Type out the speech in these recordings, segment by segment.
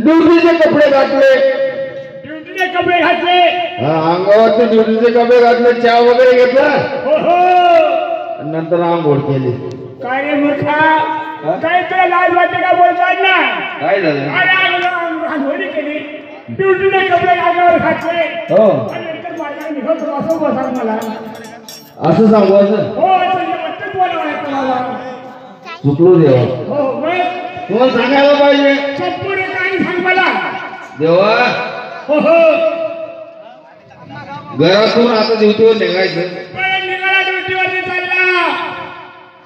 ड्युटीचे कपडे घातले, ड्युटीचे कपडे घातले, अंगावरचे ड्युटीचे कपडे घातले, चहा वगैरे घेतला, हो हो. नंतर आंघोळ केली. काय रे मूर्खा, काय तुला लाज वाटते का बोलतात ना? काय झालं? अरे आंघोळी केली, ड्युटीचे कपडे अंगावर घातले, हो आणि नंतर माझ्या निघतो असं बोलतात मला. असं सांगू असं हो असं वाटतं बोलावं मला. चुकलो देवा, हो मग तुम्हाला सांगायला पाहिजे. संपूर्ण काय सांग मला. देवा हो हो. घरातून आता ड्युटीवर निघायचं, पण निघाला ड्युटीवरती चालला.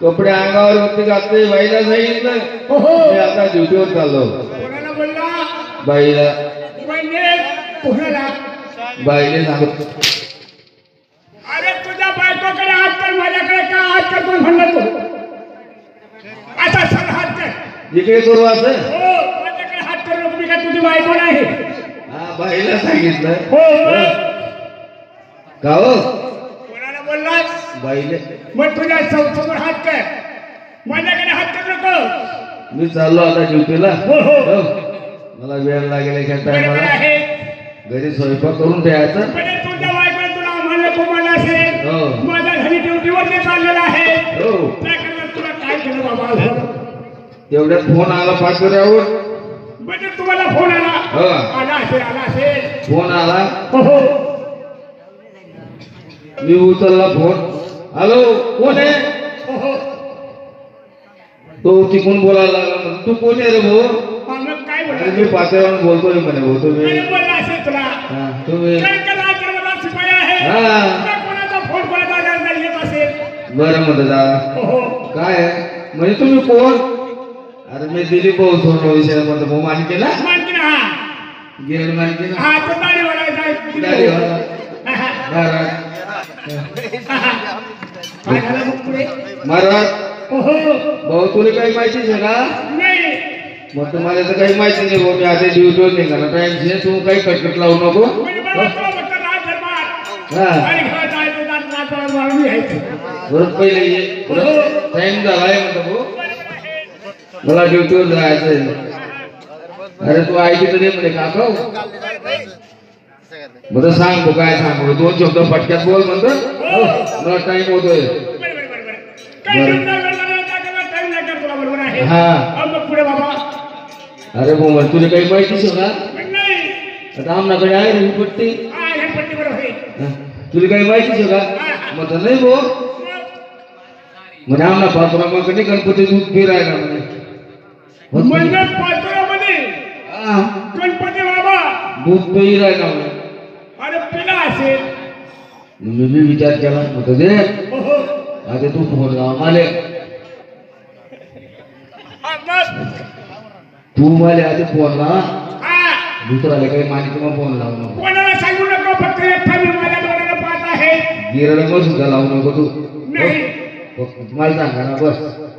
कपडे अंगावर वरती घातले, बाईला सांगितलं हो हो. मी आता ड्युटीवर चाललो. कोणाला बोलला? बाईला, म्हणजे कोणाला? बाईने सांगत अरे तुझ्या बायकोकडे हात कर, माझ्याकडे का हात कर कोण म्हणलं तू? आता सर हात कर. इकडे करू असं. हो माझ्याकडे हात कर नको, मी काय तुझी बायको नाही. हा बाईला सांगितलं. हो का हो कोणाला बोललास? बाईले, मग तुझ्या समोर हात कर, माझ्याकडे हात कर नको. मी चाललो आता ड्युटीला. हो हो. हो. मला वेळ लागेल एका बरोबर टायमाला. आहे. घरी स्वयंपाक करून ठेवायचं. म्हणजे तुझ्या बायकोने तुला आम्हाला कोमाला असेल. हो. माझ्या घरी ड्युटीवरती चाललेला आहे. हो त्याकडे तुला काय केलं बाबा? तेवढ्यात फोन आला पाचोऱ्यावर. म्हणजे तुम्हाला फोन आला? हो. आला असेल, आला असेल. फोन आला, हो हो. मी उचलला फोन. हॅलो कोण आहे? हो हो. तो तिकून बोलायला लागला. म्हणतो, तू कोण आहे रे भाऊ? मग काय अरे बोलला? मी पाचोऱ्यावर बोलतोय म्हणे भाऊ तुम्ही. काय बोलला असेल तुला? हा तुम्ही. कारण का राजकारणाला शिपाई आहे. हा. तुला कोणाचा फोन कोणाचा आधार येत असेल. बरं म्हणतो दादा. हो हो. काय आहे? म्हणजे तुम्ही कोण? अरे मी दिलीप भाऊ सोडलो विषय म्हणतो भाऊ मानकेला. मानकी ना हा. गिरण मानकेला. हा तो दाढीवाला आहे. दाढीवाला. हा, हा. महाराज. काय झालं मग पुढे? महाराज हो हो. भाऊ तुला काही माहिती आहे का? नाही. मग तुम्हाला तर काही माहिती नाही भाऊ. मी आता ड्युटीवर निघाला टाइम तू काही कटकट लावू नको. म्हणजे मला तुला फक्त राज धर्मात हा आणि घरात जायचं, नाच मारून यायचं. बरोबर पहिले ये. टाइम झालाय म्हणतो भाऊ, मला ड्युटीवर जायचंय. अरे तू ऐकी तर दे म्हणे काका. बरं सांग तू काय सांगू. दोन शब्द फटक्यात बोल म्हणतो. मला टाइम होतोय. बरोबर आहे. हा. मग पुढे बाबा. अरे भाऊ तुला काही माहितीच आहे का? नाही. आता आमनाकडे आहे रे ही पट्टी. हा घरपट्टी बरोबर आहे. हा. तुला काही माहितीच आहे का? मग नाही भाऊ म्हणजे आमना पाचोरामाकडे गणपती दूध फिरायला म्हणे. म्हणजे पाचोऱ्यामध्ये हा. गणपती बाबा दूध पेही राहिला म्हणे. अरे पिला असेल. मी विचार केला म्हणतो दे हो हो. आता तू फोन लाव मला. हा, मग. तू मला आधी फोन लाव. हा. दुसऱ्याला काही माहिती मग फोन लावू नको. कोणाला सांगू नका, फक्त एकटा मी माझ्या डोळ्याला पाहत आहे. गिरण मग सुद्धा लावू नको तू. नाही. मला सांगा ना बस.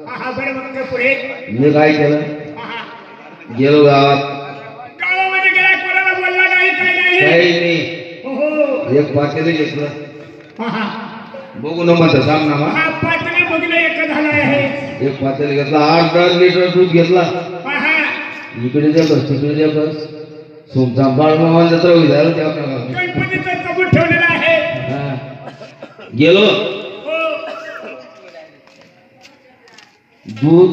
हा बरं मग पुढे. मी काय केलं? हा. गेलो गावात. गावामध्ये गेला, कोणाला बोलला नाही, काही नाही. काही नाही. हो हो. एक पातेलं घेतलं. हा हा. बघू ना म्हणतं सांग ना मग. हा पातळी बघणं एक झालं आहे. एक पातेलं घेतला. 8-10 लिटर दूध घेतला. हा हा. इकडे दे बस तिकडे दे बस. सोमचा बाळ मामाला जत्रा होईल झालं त्या गणपतीचा चबूत ठेवलेला आहे. गेलो. हो. दूध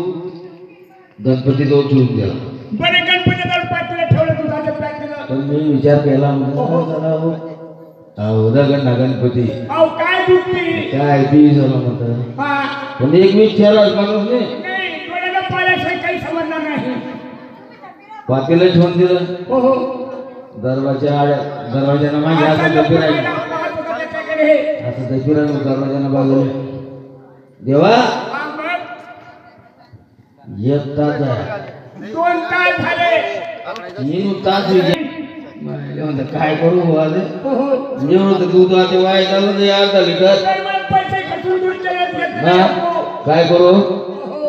गणपती जवळ ठेवून गेला. बरे गणपतीला पातळी ठेवलं, दुधाचं पॅक दिलं. पण मी विचार केला गणपती अहो काय दूध पी. काय बी झालं म्हणत. हा. पण एक विचार माणूस नाही. नाही, डोळ्याला पाहिल्याशिवाय काही समजणार नाही. पातेलं ठेवून दिलं. हो हो. दरवाजानं माझी असं दफी राहिली. असं दफी राहिलं दरवाजानं बाजूला. देवा हा, मग. 1 तास आहे. 2 तास झाले. 3 तास म्हणलं काय करू आज. हो हो. एवढं दूध आता वाया झालं ते 1/2 लिटर. तर मग पैसे खर्चून दूध घेतलं. हा काय करू हो हो.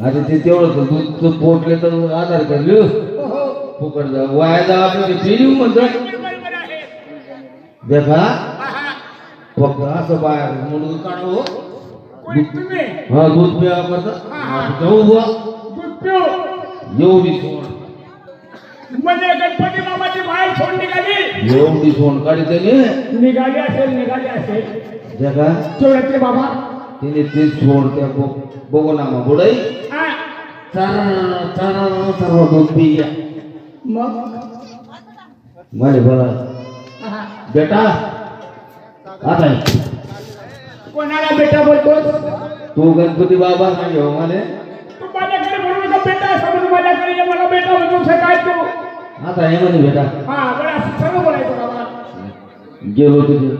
आता ते तेवढं दूध पोटले तर आधार करली हो हो. फुकट जा वाया जा आपलं पिली म्हणतो. बरोबर आहे. देखा हा हा. फक्त असं बाहेर मुलगा काढू कोणी तुम्ही हा दूध प्या करता जाऊ बुवा दूध पिऊ एवढी सोन म्हणजे गणपती बाबाची बाहेर सोड निघाली एवढी सोन काढी त्याने निघाली असेल त्या का चोळ्यातले बाबा तिने ते सोड त्या बघू ना मग बुडाई हा सर्व दूध पिया मग म्हणे बघा हा. बेटा आता कोणाला बेटा बोलतोस तू गणपती बाबा नाही हो म्हणे तू माझ्याकडे म्हणू नका बेटा असं म्हणून माझ्याकडे ये, मला बेटा म्हणतो काय तू आता हे म्हणे बेटा हा बरं असं सर्व बोलायचं बाबा गेलो तुझे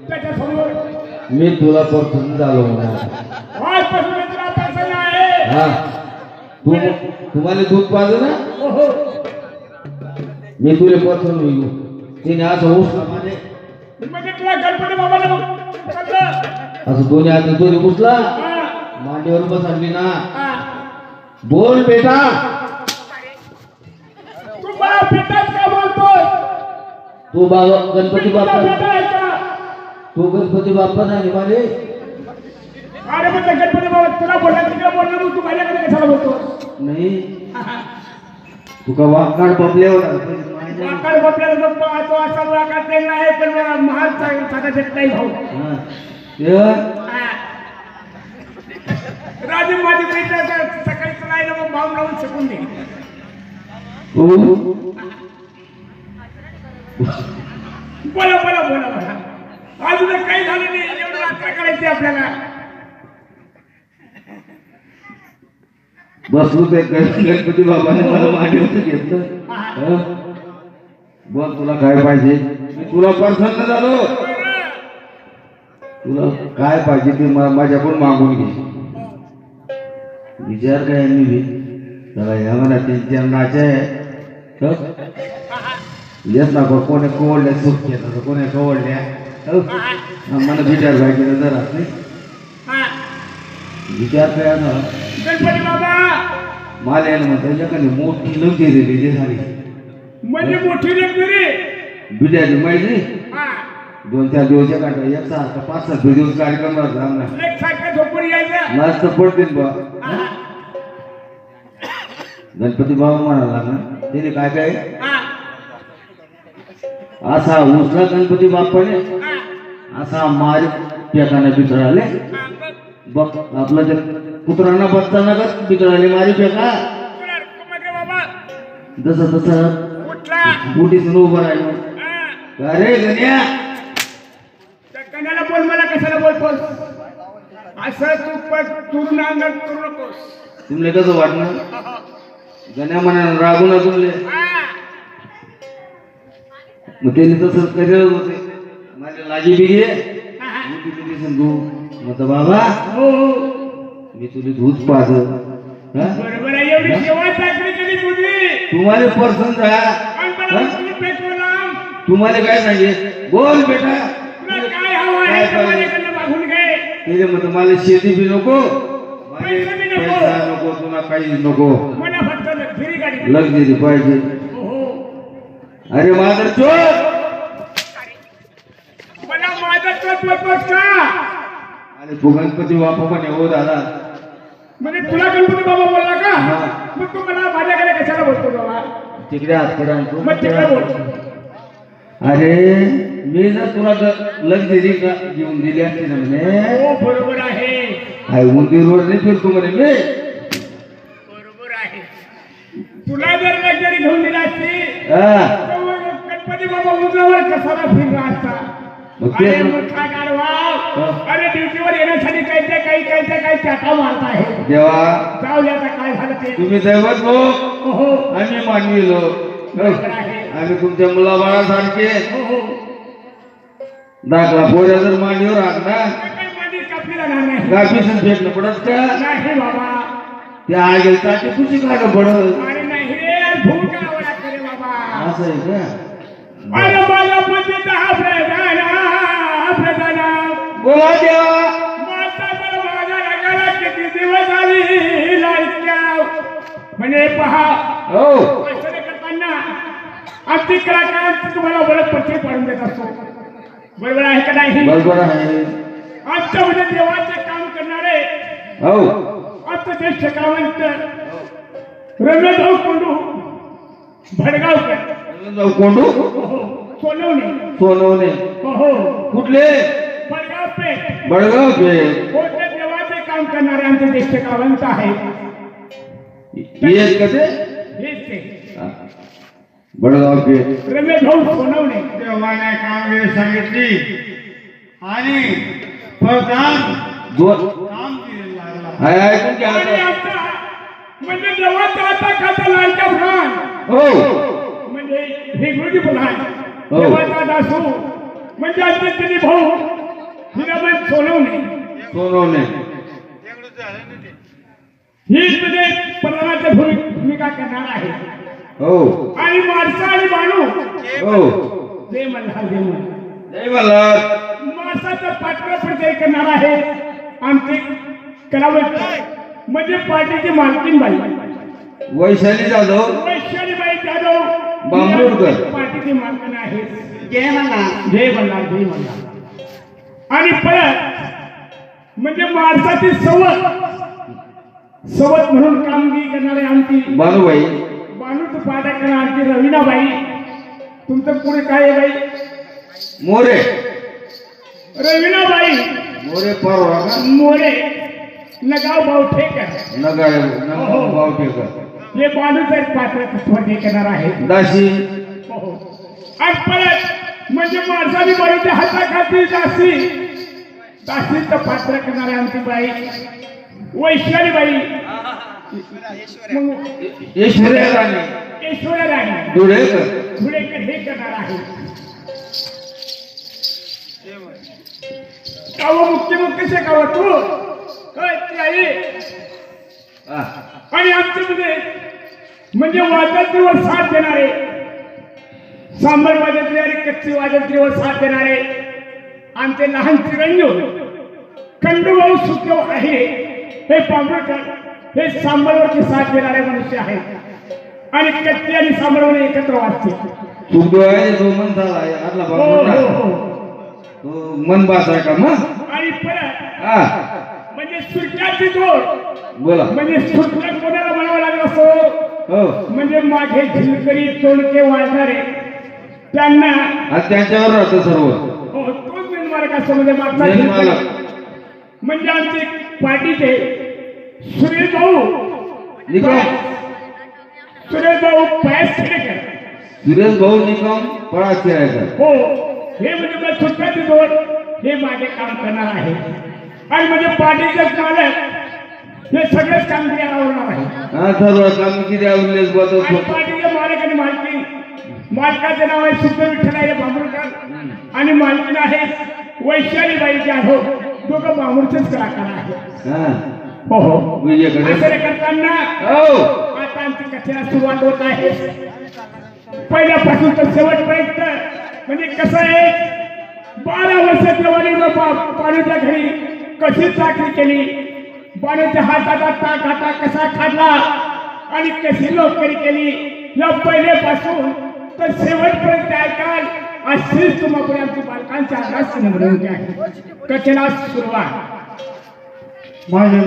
त्याच्या समोर मी तुला पसंत झालो म्हणा आजपासून तुला पसंत आहे हा तू तुम्हाला दूध पाजलं ना हो मी तुला पसंत होईल तिने असं उचला म्हणे म्हणजे तुला गणपती बाबाला समजलं? असं दोन्ही हात दोन्ही उचला हा, मांडीवर बसवली ना हा. बोल बेटा तू मला बेटाच का बोलतोस तू बाबा गणपती तुला बाप्पा बेटा आहे का? तू गणपती बाप्पा नाही म्हणे अरे म्हणजे गणपती बाबा तुला बोलला तिकडे बोलला मग तू माझ्याकडे कशाला बोलतोस नाही तू का वाकाड बबल्यावर वाकाड बापल्याला गप्पा तो असा वाकाड ते नाही पण महान साधा देत नाही भाऊ हा. राजू माझी बहीण सकाळी चलायला मग भाव लावून शकून दे बोला बोला बोला बोला अजून काही झालं नाही एवढं रात्र करायची आपल्याला बसलो ते गणपती बाबाने मला मांडीवर घेतलं बोल तुला काय पाहिजे मी तुला प्रसन्न झालो तुला काय पाहिजे ते माझ्याकडून मागून घे विचार काय मी त्याला या म्हणा त्यांच्या नाचे येत ना कोणी कवडल्या सुख घेत कोणी कवडल्या मला विचार पाहिजे ना जरा नाही विचार काय ना गणपती बाबा मला यायला म्हणतात त्याच्याकडे मोठी लंगी दिली ते झाली म्हणजे मोठी लेकरी बिड्याची माहिती 2-4 दिवस काढता एक 5-7 दिवस कार्यक्रम राहता एक सारखं झोपून यायचं नाचत पडतील बा गणपती बाबा म्हणाला ना त्याने काय काय असा उचला गणपती बाप्पाने असा मार पेकाने बितळाले बघ आपलं ते कुत्रांना बसताना का बितळाले मारी पेका जसं तसं उठीतून उभं राहिलो अरे गण्या कन्याला बोल मला कशाला बोलतोस असं तू तुरून अंगात करू नकोस तुमले कसं वाटलं गण्या म्हणा रागू ना तुमले मग त्यांनी तसं करेलच होते माझ्या लाजी बी घे तू मग बाबा मी तुला दूध पाज बरोबर आहे एवढी सेवा चाकरी केली तुझी तुम्हाला पसंत तुम्हाला काय सांगे बोल बेटा काय हवं आहे माझ्याकडनं मागून घे तिने म्हणतो मला शेती बी नको पैसे बी नको. पैसा नको तुला काही नको मला फक्त लक्झरी गाडी लक्झरी पाहिजे अरे माझा चोर मला माझा चोट बोलतोस का अरे तू गणपती बाप्पा म्हणे हो दादा म्हणजे तुला गणपती बाबा बोलला का हा. मग तू मला माझ्याकडे कशाला बोलतो बाबा तिकडे हात करा मग तिकडे बोल अरे मी ना तुला लक्झरी घेऊन दिली असते ना म्हणे हो बरोबर आहे काय उंदी रोड नाही फिरतो म्हणे मी बरोबर आहे तुला जर लक्झरी घेऊन दिला असती हा. तर मग गणपती बाबा उंचावर कसाला फिरला असता मग ते- अरे मोठा गाढवा अरे ड्युटीवर येण्यासाठी काही चाटा मारत आहे देवा जाऊ दे आता काय झालं ते तुम्ही दैवत लोक हो आम्ही मानवी लोक आम्ही तुमच्या मुलाबाळासारखे हो दाखला पोऱ्या जर मांडीवर आणला काही मांडी कापली जाणार नाही गाफीसन फेकणं पडत का नाही बाबा त्या आगे ताटी तुझी काढ पडत अरे नाही रे भूल का आवडा करे बाबा असं आहे का अरे माझा पतीचा हा प्रधान बोला देवा माझा तर माझ्या रंगाला किती दिवस झाली लाईटच्या म्हणजे पहा हो असं करताना अगदी कलाकार तुम्हाला बरंच परिचय पाडून देत असतो बरोबर आहे का नाही बरोबर आहे आजच्या म्हणजे देवाचे काम करणारे हो आता ते शिकावंत रमेशभाऊ कोंडू भडगावकर कोंडू सोनवणे सोनवणे हो कुठले बडगाव पेठ बडगाव पेठ कोणत्या देवाचे काम करणारे आमचे ते शिकावंत आहे येत कसे हेच ते बडगाव पेठ रमेशभाऊ सोनवणे देवाने कामगिरी सांगितली आणि प्रधान दोन कामगिरी लागला. हाय ऐकून घ्या आणि आता. आता म्हणजे देवाचा आता खाता लालचा प्राण हो म्हणजे हे गुरुजी प्रधान हो. देवाचा दासू म्हणजे आमचे तिन्ही भाऊ हिराबाई सोनवणे सोनवणे ही म्हणजे प्रधानाची भूमिका करणार आहे हो आणि माणसं आणि माणू हो जय मल्हार जय मल्हार जय मल्हार माणसाचं पात्र परिचय करणार आहे आमचे कलावंत म्हणजे पार्टीची मालकीन बाई वैशाली जाधव वैशालीबाई जाधव बांबुडकर. पार्टीची मालकीन आहे जय मल्हार. जय मल्हार जय मल्हार आणि परत म्हणजे माणसाची सवत म्हणून कामगिरी करणारे आमची बानुबाई बाणूचं पाठक करणार आमची रवीनाबाई तुमचं पुढे काय आहे बाई मोरे रवीनाबाई मोरे परवा का मोरे नगाव बावठेकर नगाळे नगाव बावटेकर हे बाणूचं एक पात्र स्पर्धे करणार आहे दाशी हो. आणि परत म्हणजे माणसाने बाईच्या हाताखाली दासीचं पात्र करणारे आमची बाई वैशाली बाई मग ऐश्वर्या राणी ऐश्वर्या राणी धुळेकर धुळेकर हे करणार आहे काव मुख्य शेकाव तू होय, ती आई हा. आणि आमच्यामध्ये म्हणजे वाजंत्रीवर साथ देणारे सांबर वाजंत्री आणि कच्ची वाजंत्रीवर साथ देणारे आमचे लहान चिरंजीव खंडूभाऊ सुखदेव आहे हे पांबळकर हे सांबरवरची साथ देणारे मनुष्य आहेत आणि कच्ची आणि सांबरवर एकत्र वाचते सुखदेव आहे जो मन झाला आहे आतला हो भाग हो मोठा. हो तो मन बास आहे का मग आणि परत हा म्हणजे सुटण्याची जोड बोला म्हणजे सुटलं कोणाला म्हणावं लागलं असो हो म्हणजे माझे झिलकरी तोडके वाजणारे त्यांना आज त्यांच्यावर राहतं सर्व हो तोच निर्माणक असतो म्हणजे मागचा निर्माणक. झिलकरी. म्हणजे आमचे पार्टीचे सुरेश भाऊ निकम सुरेश भाऊ पयास खेडेकर सुरेश भाऊ निकम पळा खेळायचा हो हे म्हणजे मला सुटण्याची जोड हे माझे काम करणार आहे आणि म्हणजे पार्टीचे मालक हे सगळेच कामगिरी आवडणार आहे हा सर्व कामगिरी उल्लेख आणि बदल पार्टीचे मालक आणि मालकी मालकाचे नाव आहे सुखदेव विठ्ठल बांबुळकर आणि मालकीन आहे वैशालीबाई जाधव दोघं बांबुळचेच कलाकार आहेत हा हो हो विजयकडे असं करताना हो आता आमची कथेला सुरुवात होत आहे पहिल्यापासून तर शेवटपर्यंत म्हणजे कसं आहे 12 वर्ष देवानी पाण्याच्या घरी कशी चाकरी केली पाण्याच्या हाताचा ताक हाता कसा खाल्ला आणि कशी नोकरी केली या पहिल्यापासून तर शेवटपर्यंत ऐकाल अशीच तुम्हाला आमची बालकांच्या आगास निवडणूक आहे कथेला सुरुवात माझे